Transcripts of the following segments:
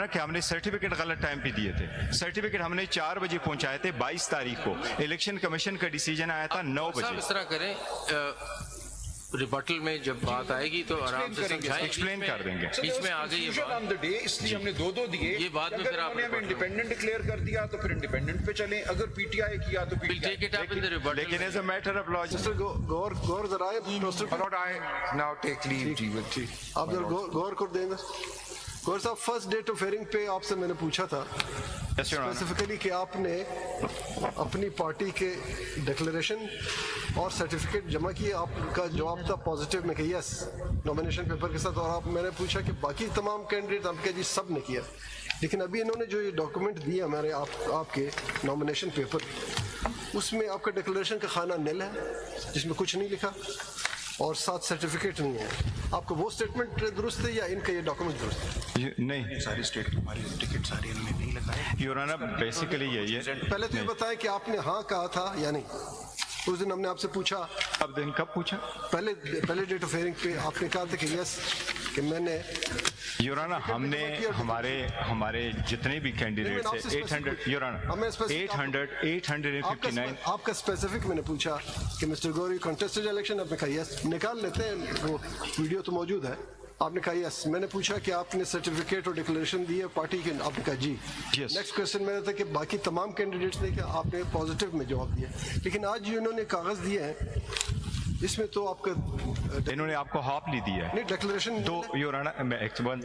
कि हमने सर्टिफिकेट गलत टाइम पे दिए थे। सर्टिफिकेट हमने 4 बजे पहुंचाए थे 22 तारीख को। इलेक्शन कमीशन का डिसीजन आया था 9 बजे। इस तरह करें, रिबटल में जब बात आएगी तो आराम से समझाएं। एक्सप्लेन कर देंगे। बीच में आ गई ये बात, इसलिए हमने दो दिए। ये बाद में फिर आप इंडिपेंडेंट डिक्लेयर कर दिया तो फिर इंडिपेंडेंट पे चलें, अगर पीटीआई किया तो पीटीआई। लेकिन as a matter of law गौर जरा नाउ टेक लीव जीवन जी, आप गौर कर देंगे। गौर साहब, फर्स्ट डेट ऑफ हेयरिंग पे आपसे मैंने पूछा था स्पेसिफिकली कि आपने अपनी पार्टी के डिक्लेरेशन और सर्टिफिकेट जमा किए। आपका जवाब था पॉजिटिव में कि यस, नॉमिनेशन पेपर के साथ। और आप मैंने पूछा कि बाकी तमाम कैंडिडेट, आप कहा जी सब ने किया। लेकिन अभी इन्होंने जो ये डॉक्यूमेंट दिए हमारे आपके नॉमिनेशन पेपर, उसमें आपका डिक्लेरेशन का खाना निल है जिसमें कुछ नहीं लिखा और साथ सर्टिफिकेट नहीं है। आपका वो स्टेटमेंट दुरुस्त है या इनका ये डॉक्यूमेंट दुरुस्त है? नहीं, सारी स्टेट हमारी टिकट सारी इन्होंने नहीं लगाए। योर ऑनर, बेसिकली यही है। पहले तो ये बताएं कि आपने हाँ कहा था या नहीं। उस दिन हमने आपसे पूछा। अब दिन कब पूछा? पहले डेट ऑफ हेयरिंग पे आपने कहा था कि यस, कि मैंने योर ऑनर, हमने हमारे जितने भी कैंडिडेट्स हैं 800 योर ऑनर 859। आपका स्पेसिफिक मैंने पूछा कि मिस्टर गौरी कंटेस्टेड इलेक्शन, आपने कहा यस। निकाल लेते हैं, वो वीडियो तो मौजूद है। आपने कहा यस। मैंने पूछा कि आपने सर्टिफिकेट और डिक्लेरेशन दी है पार्टी के, आपने कहा जी। नेक्स्ट क्वेश्चन मेरा था कि बाकी तमाम कैंडिडेट्स ने, क्या आपने पॉजिटिव में जवाब दिया। लेकिन आज जो इन्होंने कागज दिए हैं इसमें तो आपका, इन्होंने आपको हाफली दिया है। नहीं, डिक्लेरेशन तो your honour,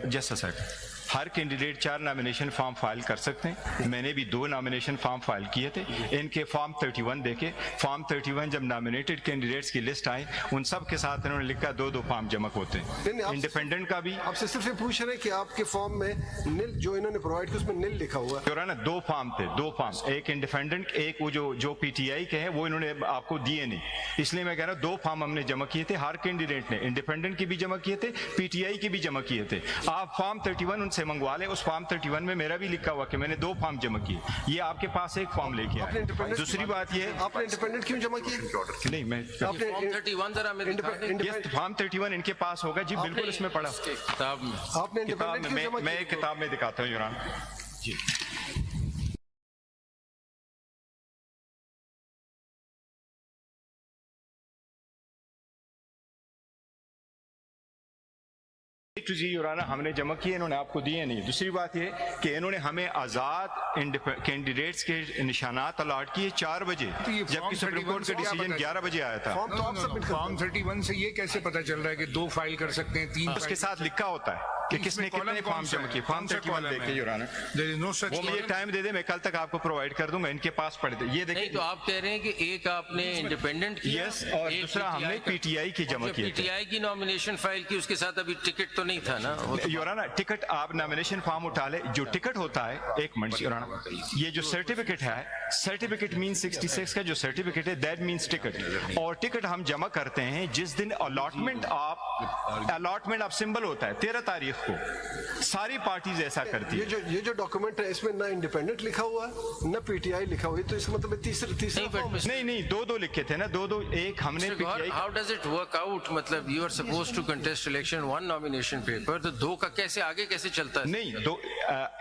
just a second, हर कैंडिडेट 4 नॉमिनेशन फॉर्म फाइल कर सकते हैं। मैंने भी 2 नॉमिनेशन फॉर्म फाइल किए थे। इनके फॉर्म 31 देखे। फॉर्म 31 जब नॉमिनेटेड कैंडिडेट्स की लिस्ट आई, उन सब के साथ इन्होंने लिखा 2 फॉर्म जमा होते हैं। इंडिपेंडेंट का भी आपसे सिर्फ ये पूछ रहे हैं कि आपके फॉर्म में निल जो इन्होंने प्रोवाइड किया उसमें निल लिखा हुआ है। योर ऑनर, 2 फॉर्म थे, 2 फॉर्म, एक इंडिपेंडेंट, एक वो जो पीटीआई के हैं, वो इन्होंने आपको दिए नहीं। इसलिए मैं कह रहा हूँ 2 फॉर्म हमने जमा किए थे। हर कैंडिडेट ने इंडिपेंडेंट की भी जमा किए थे, पीटीआई की भी जमा किए थे। आप फॉर्म 31 उनसे मंगवा लें। उस फॉर्म 31 में मेरा भी लिखा हुआ कि मैंने 2 फॉर्म जमा किए। ये आपके पास एक फॉर्म लेके आए। दूसरी बात ये, आपने इंडिपेंडेंट क्यों जमा किए? नहीं, मैं फॉर्म 31 जरा मेरे फॉर्म 31 इनके पास होगा जी, बिल्कुल इसमें पढ़ा। आपने इंडिपेंडेंट क्यों जमा किए? मैं एक किताब में दिखाता हूँ योर ऑनर जी। जी योर ऑनर, हमने जमा किए, इन्होंने आपको दिए नहीं। दूसरी बात ये कि इन्होंने हमें आजाद कैंडिडेट्स के निशानात अलॉट किए 4 बजे, जबकि सुप्रीम कोर्ट का डिसीजन 11 बजे आया था। फॉर्म 31 से ये कैसे पता चल रहा है कि 2 फाइल कर सकते हैं, 3? उसके साथ लिखा होता है कि किसने कितने फॉर्म जमा किए। फॉर्म 31 देखे योर ऑनर, वो मुझे टाइम दे दे, मैं कल तक आपको प्रोवाइड कर दूंगा। इनके पास पड़े थे, ये देखिए। तो आप कह रहे हैं कि एक आपने इंडिपेंडेंट किया, यस, और दूसरा हमने पीटीआई की जमा किया। पीटीआई की नॉमिनेशन फाइल की, उसके साथ अभी टिकट तो नहीं था ना योर ऑनर। टिकट, आप नॉमिनेशन फॉर्म उठा ले, जो टिकट होता है, एक मिनट योर ऑनर, ये जो सर्टिफिकेट है, सर्टिफिकेट मीन 66 का जो सर्टिफिकेट है, दैट मीन्स टिकट। और टिकट हम जमा करते हैं जिस दिन अलॉटमेंट ऑफ सिंबल होता है, 13 तारीख को। सारी पार्टीज ऐसा करती है। ये जो डॉक्यूमेंट है, इसमें ना इंडिपेंडेंट लिखा हुआ है ना पीटीआई लिखा हुआ है, तो इसका मतलब तीसरा फॉर्म नहीं, 2 लिखे थे ना, 2 एक हमने PTI. How does it work out? मतलब you are supposed to contest election 1 nomination paper, तो 2 का कैसे आगे कैसे चलता है? नहीं,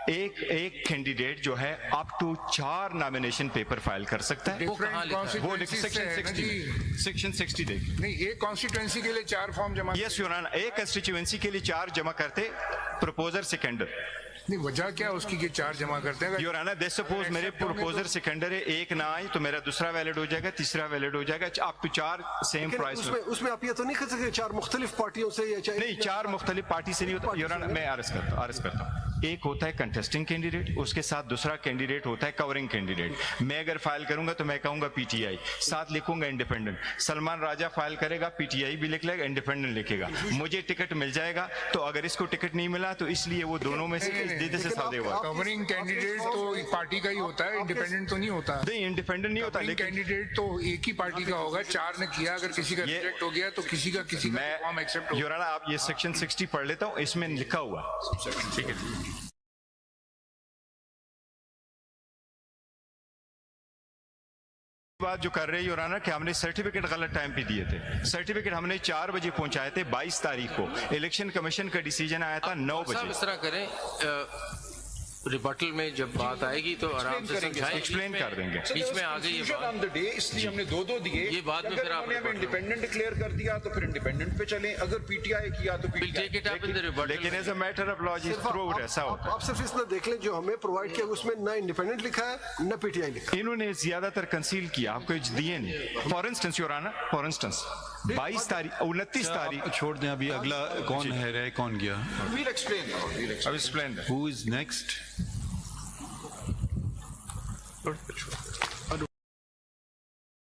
एक कैंडिडेट जो है up to 4 nomination paper file कर सकता है। वो कहाँ लिखा है? वो सेक्शन 60 देख। नहीं, एक कॉन्स्टिट्यूएंसी के लिए 4 फॉर्म जमा। यस योर ऑनर, एक कंस्टिट्यूएंसी के लिए 4 जमा करते प्रपोजर सेकेंडर। नहीं, वजह क्या उसकी कि 4 जमा करते हैं? योर ऑनर, सपोज मेरे प्रपोजर सेकेंडर है, एक ना आई तो मेरा दूसरा वैलिड हो जाएगा, तीसरा वैलिड हो जाएगा, अप टू 4 सेम प्राइस। उसमें आप ये तो नहीं कर सकते 4 मुख्तलिफ पार्टियों से या नहीं, 4 मुख्तलिफ पार्टी से नहीं होता योर ऑनर। मैं अर्ज करता हूँ, एक होता है कंटेस्टिंग कैंडिडेट, उसके साथ दूसरा कैंडिडेट होता है कवरिंग कैंडिडेट। मैं अगर फाइल करूंगा तो मैं कहूंगा पीटीआई, साथ लिखूंगा इंडिपेंडेंट। सलमान राजा फाइल करेगा, पीटीआई भी लिख लेगा, इंडिपेंडेंट लिखेगा। मुझे टिकट मिल जाएगा, तो अगर इसको टिकट नहीं मिला तो इसलिए वो दोनों में से से सादे हुआ। कवरिंग कैंडिडेट तो पार्टी का ही होता है, इंडिपेंडेंट तो नहीं होता। नहीं, इंडिपेंडेंट नहीं होता, लेकिन कैंडिडेट तो एक ही पार्टी का होगा। 4 ने किया, अगर किसी का रिजेक्ट हो गया तो किसी का फॉर्म एक्सेप्ट हो। योर ऑनर, आप ये सेक्शन 60 पढ़ लेता हूँ, इसमें लिखा हुआ। ठीक है, बात जो कर रहे हैं योर ऑनर कि हमने सर्टिफिकेट गलत टाइम पे दिए थे। सर्टिफिकेट हमने 4 बजे पहुंचाए थे 22 तारीख को। इलेक्शन कमीशन का डिसीजन आया था 9 बजे। इस तरह करें, रिबटल में जब बात आएगी तो आराम से समझाएं। एक्सप्लेन कर देंगे। बीच में आ गई ये बात। ऑन द डे इसलिए हमने दो दिए। ये बाद में फिर आप हमें इंडिपेंडेंट डिक्लेयर कर दिया तो फिर इंडिपेंडेंट पे चलें, अगर पीटीआई किया तो We'll take it up in the rebuttal. लेकिन as a matter of law through ऐसा होता आप सिर्फ इतना देख लें, जो हमें प्रोवाइड किया उसमें ना इंडिपेंडेंट लिखा है ना पीटीआई लिखा है। इन्होंने ज्यादातर कंसील किया, आपको दिए नहीं। For instance your honour, for instance 22 तारीख 29 तारीख छोड़ दें, अभी अगला कौन है, रह कौन गया? We'll explain. अब explain Who is next?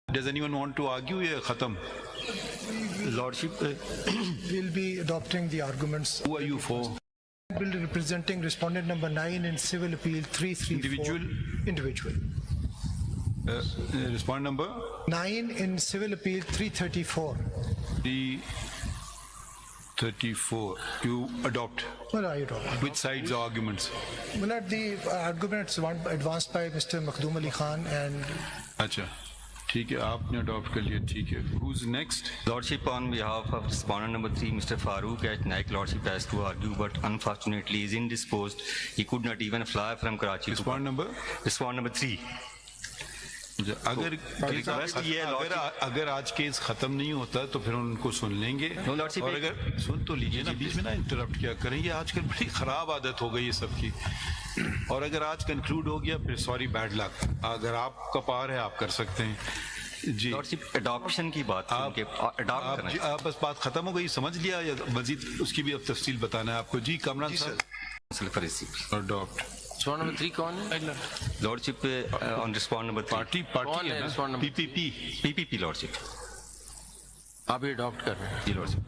Does anyone want to argue? या खत्म? Lordship will be adopting the arguments. Who are you for? Will representing respondent number 9 in civil appeal 334. Individual. Respondent number? 9 in civil appeal 334. 334. You adopt. Well, I adopt. Which side's arguments? Well, at the arguments advanced by Mr. Makhdoom Ali Khan and. अच्छा, ठीक है, आपने adopt कर लिया, ठीक है। Who's next? Lordship, on behalf of respondent number 3, Mr. Farooq at Naik Lordship has to argue, but unfortunately is indisposed. He could not even fly from Karachi. Respondent number? Respondent number 3. अगर आज case खत्म नहीं होता तो फिर उनको सुन लेंगे। No, Lordship, और अगर सुन तो लीजिए ना, बीच में ना इंटरप्ट क्या करेंगे, आजकल बड़ी खराब आदत हो गई है सबकी। और अगर आज कंक्लूड हो गया फिर सॉरी बैड लक, अगर आपका पार है आप कर सकते हैं जी। Lordship, adoption की बात आप बस बात खत्म हो गई, समझ लिया, या मजीद उसकी भी अब तफसील बताना है आपको? जी कामरान साहब, अडॉप्ट। Respondent number 3 कौन है? Lordship, on respondent number 3. Party कौन है है respondent ना, number PPP। PPP Lordship. आप ही अडॉप्ट कर रहे हैं। जी Lordship.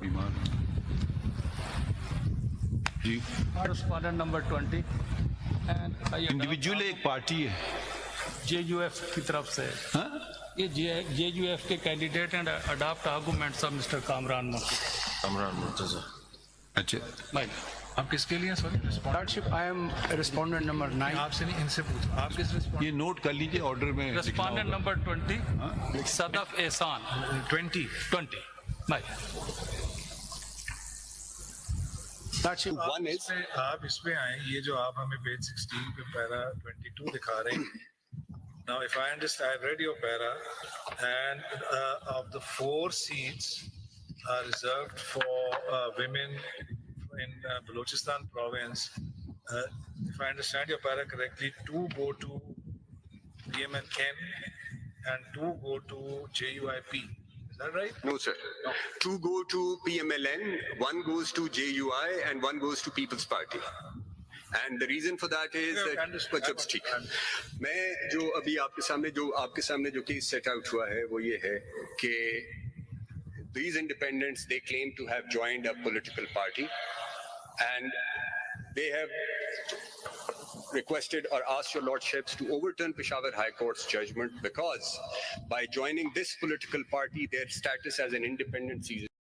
जी Respondent number 20 and इंडिविजुअल एक पार्टी है। JUF की तरफ से हाँ? ये JUF के candidate and adopt arguments of mister Kamran Murtaza. अच्छा, भाई आप किसके लिए? Sorry, lordship, I am respondent number 9। आपसे नहीं, इनसे पूछो आप किस ये नोट कर लीजिए, ऑर्डर में लिखना रिस्पोंडेंट होगा। नंबर 20 सदफ एहसान 20 भाई। आप इसमें आए, ये जो आप हमें पेज 16 पे पैरा 22 दिखा रहे हैं। Now, if I understand, I read your para, and of the 4 seats are reserved for women in Balochistan province. If I understand your para correctly, 2 go to PMLN and 2 go to JUIP. Is that right? No, sir. 2 go to PMLN, 1 goes to JUI, and 1 goes to People's Party. And the reason for that is that ठीक मैं जो अभी आपके सामने जो case set out हुआ है वो ये है कि these independents, they claim to have joined a political party, and they have requested or asked your lordships to overturn Peshawar High Court's judgment, because by joining this political party, their status as an independent ceases.